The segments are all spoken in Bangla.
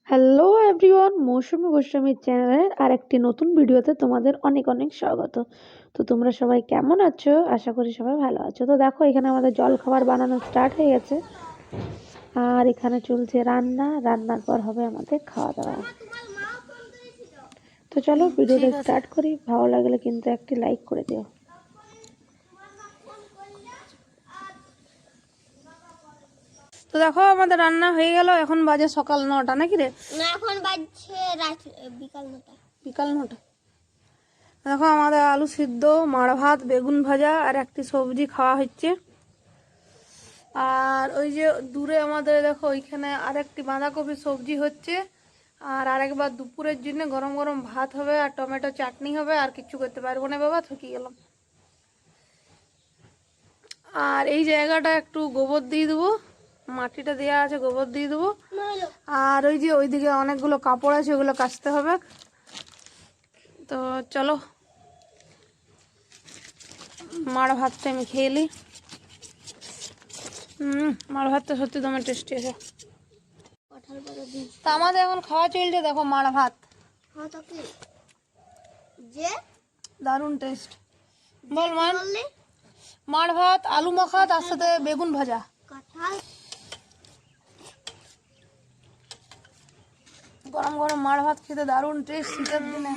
হ্যালো এভরিওয়ান, মৌসুমী গোস্বামীর চ্যানেলের আর একটি নতুন ভিডিওতে তোমাদের অনেক অনেক স্বাগত। তো তোমরা সবাই কেমন আছো? আশা করি সবাই ভালো আছো। তো দেখো, এখানে আমাদের জল খাবার বানানো স্টার্ট হয়ে গেছে আর এখানে চলছে রান্নার পর হবে আমাদের খাওয়া দাওয়া। তো চলো ভিডিওটা স্টার্ট করি। ভালো লাগলে কিন্তু একটি লাইক করে দিও। তো দেখো আমাদের রান্না হয়ে গেল। এখন বাজে সকাল 9টা নাকি রে? না, এখন বাজছে বিকাল 9টা। বিকাল 9টা। দেখো আমাদের আলু সিদ্ধ, মাড় ভাত, বেগুন ভাজা আর একটি সবজি খাওয়া হচ্ছে। আর ওই যে দূরে আমাদের দেখো ওইখানে আরেকটি বাঁধাকপি সবজি হচ্ছে। আর আরেকবার দুপুরের জন্য গরম গরম ভাত হবে আর টমেটো চাটনি হবে। আর কিছু করতে পারবো না বাবা, থকি গেলাম। আর এই জায়গাটা একটু গোবর দিয়ে দেবো, মাটিটা দেওয়া আছে, গোবর দিয়ে দেবো। আর ওই যে ওইদিকে অনেকগুলো কাপড় আছে, ওগুলো কাচতে হবে। তো চলো মাড় ভাতটা আমি খেয়ে নিই। মাড় ভাতটা সত্যি তোমার টেস্টি আছে। তা আমাদের এখন খাওয়া চলছে, দেখো মাড় ভাত। যে দারুণ টেস্ট। বল মান। মাড় ভাত, আলু মাখা, তার সাথে বেগুন ভাজা। গরম গরম মাড় ভাত খেতে দারুণ টেস্ট শীতের দিনে।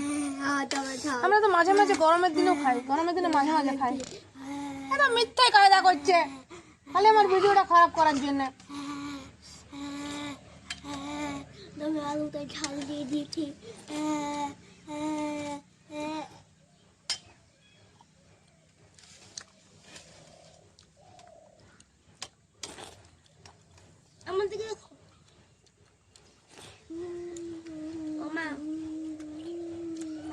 আমরা তো মাঝে মাঝে গরমের দিনেও খাই, গরমের দিনে মাঝে মাঝে খাই। এটা মিথ্যাই কায়দা করছে খালি আমার ভিডিওটা খারাপ করার জন্য। আলুতে ঝাল দিয়ে দিয়েছি। আমার দিকে দেখো।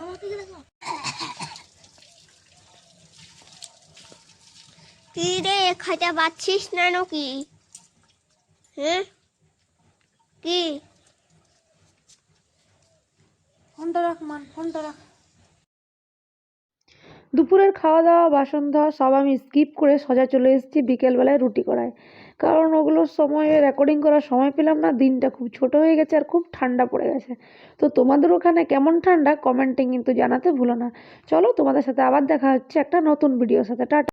আমার দিকে দেখো। তুই রে খাইতে পাচ্ছিস না নাকি? হ্যাঁ, কি? ফোনটা রাখ মান, ফোনটা রাখ। দুপুরের খাওয়া দাওয়া, বাসন ধোয়া সব আমি স্কিপ করে সোজা চলে এসেছি বিকেলবেলায় রুটি করায়। কারণ ওগুলোর সময় রেকর্ডিং করার সময় পেলাম না, দিনটা খুব ছোট হয়ে গেছে আর খুব ঠান্ডা পড়ে গেছে। তো তোমাদের ওখানে কেমন ঠান্ডা কমেন্টে কিন্তু জানাতে ভুলো না। চলো তোমাদের সাথে আবার দেখা হচ্ছে একটা নতুন ভিডিওর সাথে। টাটা।